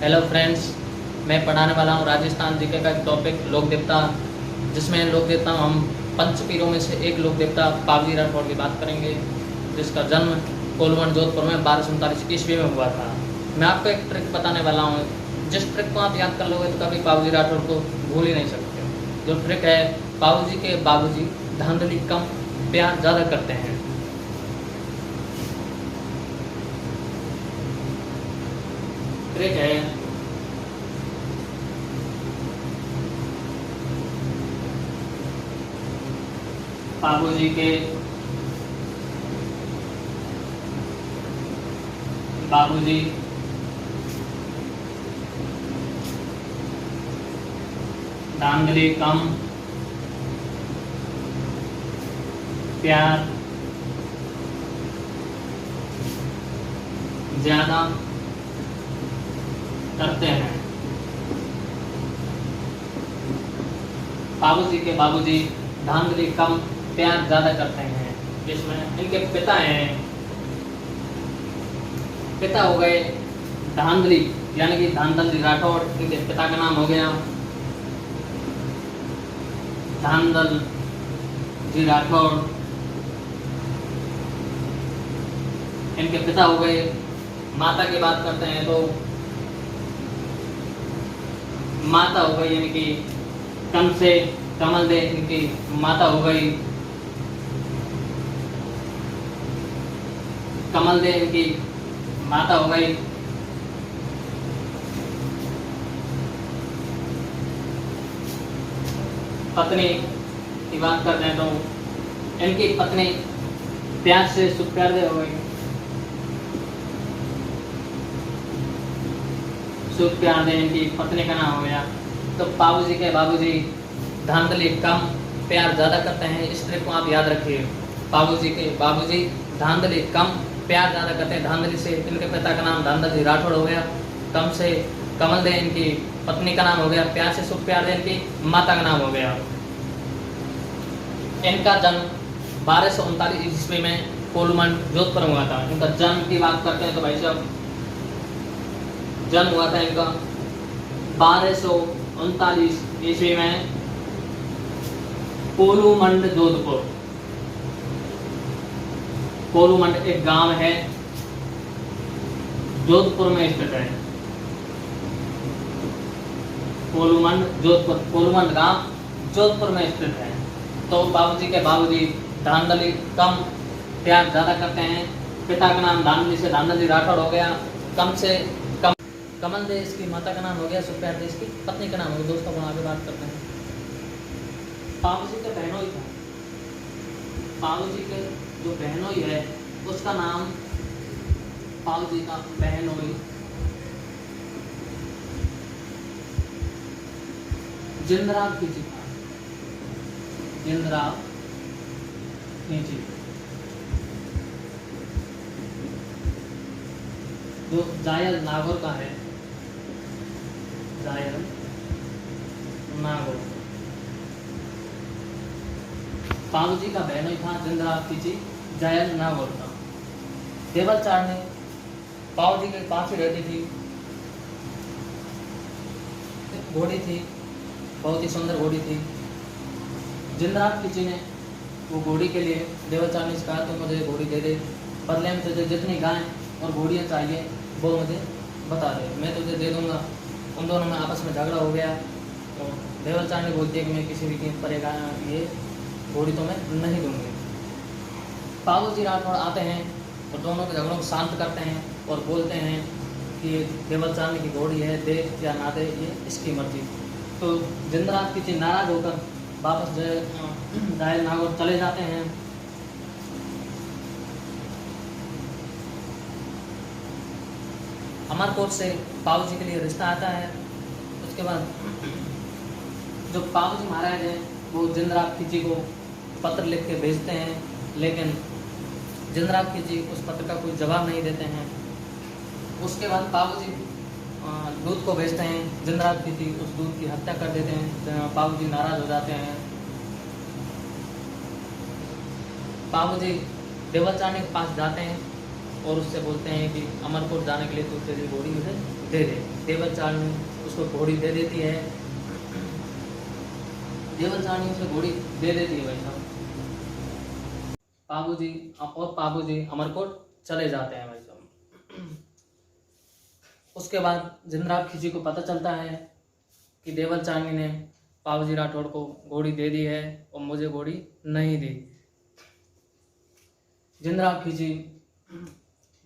Hello friends, मैं पढ़ाने वाला हूँ राजस्थान जीके का एक टॉपिक लोक देवता, जिसमें लोक देवता हम पंच पीरों में से एक लोक देवता पावजी राठौड़ की बात करेंगे, जिसका जन्म कोलवण जोधपुर में 1239 ईस्वी में हुआ था। मैं आपको एक ट्रिक बताने वाला हूँ, जिस ट्रिक को आप याद कर लोगे तो कभी पावजी राठौड़ को भूल ही नहीं सकते। जो ट्रिक है, पावजी के बाबूजी धांधली कम प्यार ज़्यादा करते हैं। ट्रिक है, बाबूजी के बाबूजी धांधली कम प्यार ज्यादा करते हैं। बाबूजी के बाबूजी धांधली कम प्यार ज्यादा करते हैं, जिसमें इनके पिता हैं। पिता हो गए धांधली यानी कि धांधली राठौड़, इनके पिता का नाम हो गया धांधल जी राठौड़। इनके पिता हो गए। माता की बात करते हैं तो माता हो गई यानी कि कम से कमल दे, इनकी माता हो गई कमल दे, इनकी माता हो गई। पत्नी की बात करते हैं तो इनकी पत्नी प्यार से सुप्यार दे हो गई, सुप्यार दे इनकी पत्नी का नाम हो गया। तो बाबूजी के बाबूजी धांधली कम प्यार ज्यादा करते हैं, इस ट्रिक को आप याद रखिए। बाबूजी के बाबूजी धांधली कम प्यार ज्यादा करते हैं। धांधली से इनके पिता का नाम धांधल जी राठौड़ हो गया, कम से कमल दे इनकी पत्नी का नाम हो गया, प्यार से सुख प्यार दे इनकी माता का नाम हो गया। इनका जन्म 1239 ईस्वी में कोलमंड जोधपुर में हुआ था। इनका जन्म की बात करते हैं तो भाई साहब, जन्म हुआ था इनका 1239 ईस्वी में कोलूमंड जोधपुर। कोलूमंड एक गांव है, जोधपुर में स्थित है। कोलूमंड जोधपुर, कोलूमंड गांव जोधपुर में स्थित है। तो बाबूजी के बाबूजी धांधली कम प्यार ज्यादा करते हैं। पिता का नाम धांधली से धांधल जी राठौड़ हो गया, कम से कम कमल दे इसकी माता का नाम हो गया, सुप्यार दे इसकी पत्नी का नाम हो गया। दोस्तों को आगे बात करते हैं। बाबूजी का बहनोई था, बाबूजी के जो बहनोई है उसका नाम बाबूजी का बहनोई जिंदराव खींची था, जिंदराव खींची, जो जायल नागौर का है, जायल नागौर। बाबूजी का बहनोई था जिंदराव खींची, जायल नागौर का। देवल चारनी बाबूजी के पास ही रहती थी। एक घोड़ी थी, बहुत ही सुंदर घोड़ी थी। जिंदराव खींची ने वो घोड़ी के लिए देवल चारनी से कहा, तो मुझे घोड़ी दे दे, बदले में तुझे जितनी गाय और घोड़ियाँ चाहिए वो मुझे बता दे, मैं तुझे दे दूंगा। उन दोनों में आपस में झगड़ा हो गया। तो देवल चारनी बोलती है कि मैं किसी भी कीमत पर ये घोड़ी तो मैं नहीं दूंगी। बाबूजी राठौड़ आते हैं और दोनों के झगड़ों को शांत करते हैं और बोलते हैं कि देवल चांद की घोड़ी है, दे या ना दे ये इसकी मर्जी। तो जिंदराव खींची नाराज होकर वापस जायल नागौर चले जाते हैं। अमरकोट से बाबूजी के लिए रिश्ता आता है। उसके बाद जो बाबूजी महाराज हैं वो जिंदराव खींची को पत्र लिख के भेजते हैं, लेकिन जिंदराव खींची उस पत्र का कोई जवाब नहीं देते हैं। उसके बाद बाबूजी दूध को भेजते हैं, जिंदराव खींची उस दूध की हत्या कर देते हैं। बाबूजी नाराज हो जाते हैं। बाबूजी देवल चांद के पास जाते हैं और उससे बोलते हैं कि अमरकोट जाने के लिए तो तेरी घोड़ी मुझे दे दे। देवल चालनी उसको घोड़ी दे देती है, देवल चालनी उसे घोड़ी दे देती है भाई साहब। बाबूजी अमरकोट चले जाते हैं भाई साहब। उसके बाद जिंद्राब खिची को पता चलता है कि देवल चालनी ने बाबूजी राठौड़ को घोड़ी दे दी है और मुझे घोड़ी नहीं दी। जिंद्राब खिची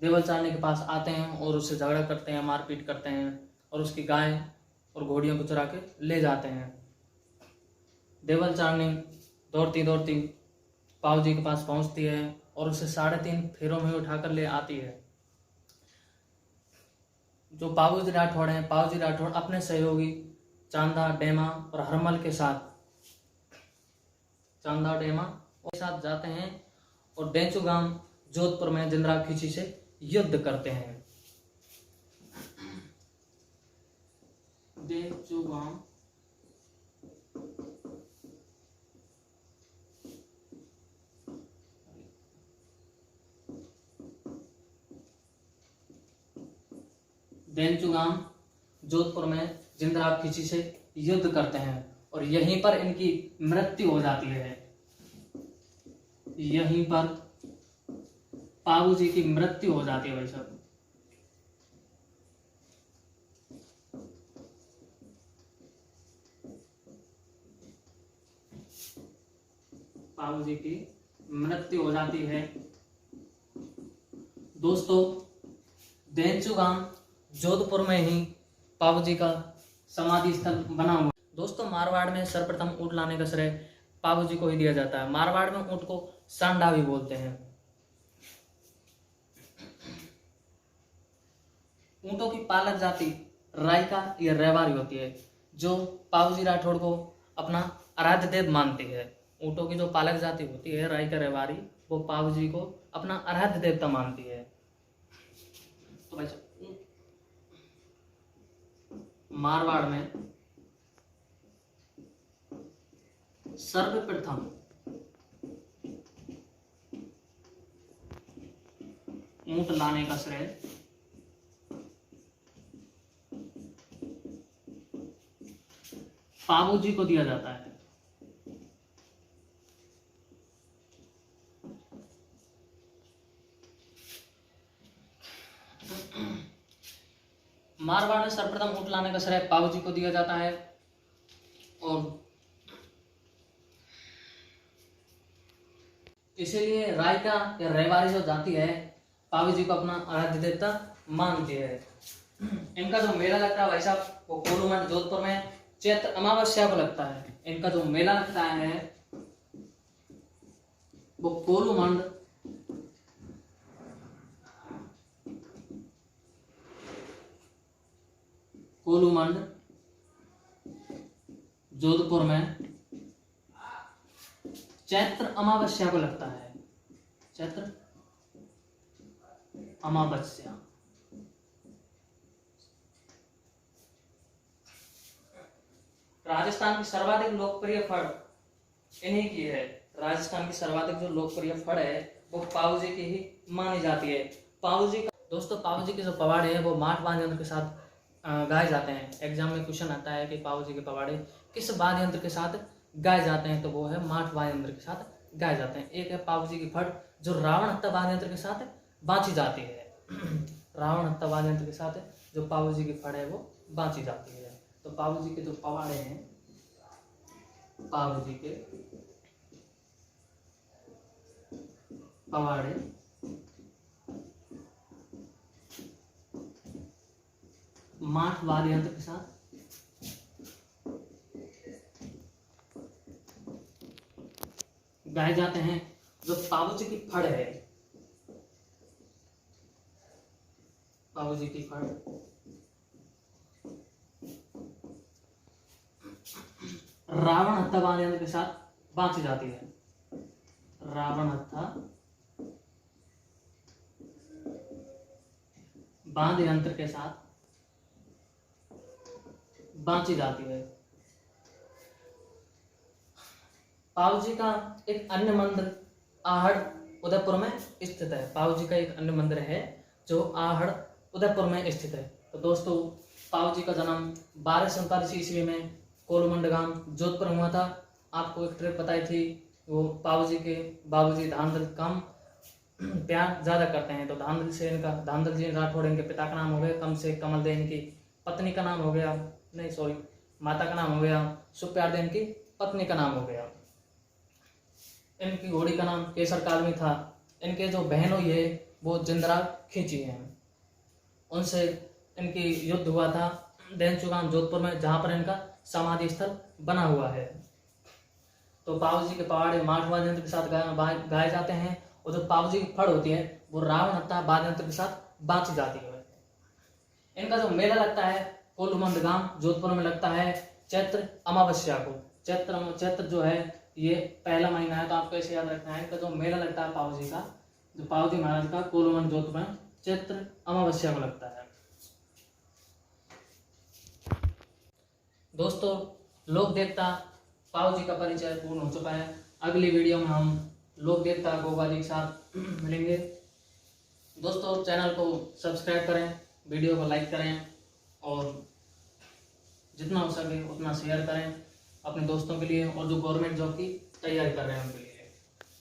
देवल चालनी के पास आते हैं और उससे झगड़ा करते हैं, मारपीट करते हैं और उसकी गाय और घोड़ियों को चुरा के ले जाते हैं। देवल चालनी दौड़ती दौड़ती बाबूजी के पास पहुंचती है और उसे 3.5 फेरों में उठाकर ले आती है। जो बाबूजी राठौड़ हैं, बाबूजी राठौड़ अपने सहयोगी चांदा डेमा और हरमल के साथ जाते हैं और डेंचू गांव जोधपुर में जिंद्राब खिची से युद्ध करते हैं। डेंचू गांव जोधपुर में जिंद्राब खिची से युद्ध करते हैं और यहीं पर इनकी मृत्यु हो जाती है। यहीं पर बाबूजी की मृत्यु हो जाती है भाई साहब। बाबूजी की मृत्यु हो जाती है। दोस्तों, डेंचू गांव जोधपुर में ही बाबूजी का समाधि स्थल बना हुआ। दोस्तों, मारवाड़ में सर्वप्रथम ऊंट लाने का श्रेय बाबूजी को ही दिया जाता है। मारवाड़ में ऊंट को सांडा भी बोलते हैं। ऊंटों की पालक जाति रायका या रेवारी होती है, जो बाबूजी राठौड़ को अपना आराध्य देव मानती है। ऊंटों की जो पालक जाति होती है रायका रेवारी, वो बाबूजी को अपना आराध्य देवता मानती है। तो भाई मारवाड़ में सर्वप्रथम ऊंट लाने का श्रेय बाबूजी को दिया जाता है। मारवाड़ में सर्वप्रथम ऊंट लाने का श्रेय बाबूजी को दिया जाता है और इसीलिए रायका या रेवारी जो जाति है बाबूजी को अपना आराध्य देवता मानती है। इनका जो मेला लगता है भाई साहब वो कोलूमंड जोधपुर में चैत्र अमावस्या को लगता है। इनका जो मेला लगता है वो कोलूमंड जोधपुर में चैत्र अमावस्या को लगता है। चैत्र अमावस्या। राजस्थान की सर्वाधिक लोकप्रिय फड़ इन्हीं की है। राजस्थान की सर्वाधिक जो लोकप्रिय फड़ है वो बाबूजी की ही मानी जाती है। बाबूजी का दोस्तों, बाबूजी के जो पवाड़े हैं वो माठ वाद्य यंत्र के साथ गाए जाते हैं। एग्जाम में क्वेश्चन आता है कि बाबूजी के पवाड़े किस वाद्य यंत्र के साथ गाए जाते हैं, तो वो है माठ वाद्य यंत्र के साथ गाए जाते हैं। एक है बाबूजी की फड़ जो रावण हत्या वाद्य यंत्र के साथ बांची जाती है। रावण हत्या वाद्य यंत्र के साथ जो बाबूजी की फड़ है वो बांची जाती है। तो बाबूजी के जो पवाड़े हैं, बाबूजी के पवाड़े माठ वाद्य यंत्र के साथ गाए जाते हैं। जो बाबूजी की फड़ है, बाबूजी की फड़ रावण हत्या वाद्य यंत्र के साथ बांची जाती है। रावण हत्या वाद्य यंत्र के साथ बांची जाती है। बाबूजी का एक अन्य मंदिर आहड़ उदयपुर में स्थित है। बाबूजी का एक अन्य मंदिर है जो आहड़ उदयपुर में स्थित है। तो दोस्तों पाव जी का जन्म 1247 ईस्वी में कोलमंड गांव जोधपुर में हुआ था। आपको एक ट्रिक बताई थी, वो पाव जी के बाबूजी धांधल कम प्यार ज़्यादा करते हैं, तो धांधल से इनका धांधल जी राठौड़ इनके पिता का नाम हो गया, कम से कमल दे इनकी पत्नी का नाम हो गया, नहीं सॉरी माता का नाम हो गया, सुप्यार दे इनकी पत्नी का नाम हो गया। इनकी घोड़ी का नाम केसर कालमी था। इनके जो बहन हुई है वो जिंदरा खींची है, उनसे इनकी युद्ध हुआ था देनचुगाम जोधपुर में, जहाँ पर इनका समाधि स्थल बना हुआ है। तो पाव जी के पहाड़े माठ वाद्य यंत्र के साथ गाए जाते हैं, और जो पाव जी की फड़ होती है वो रावण हत्ता वाद्य यंत्र के साथ बांची जाती है। इनका जो मेला लगता है कोलमंड गांव जोधपुर में लगता है चैत्र अमावस्या को। चैत्र जो है ये पहला महीना है, तो आपको ऐसे याद रखना है। इनका जो मेला लगता है पाव जी का, जो पाव जी महाराज का कोलमंड जोधपुर में चैत्र अमावस्या को लगता है। दोस्तों लोक देवता पाव जी का परिचय पूर्ण हो चुका है। अगली वीडियो में हम लोक देवता गोगा जी के साथ मिलेंगे। दोस्तों चैनल को सब्सक्राइब करें, वीडियो को लाइक करें, और जितना हो सके उतना शेयर करें अपने दोस्तों के लिए, और जो गवर्नमेंट जॉब की तैयारी कर रहे हैं उनके लिए।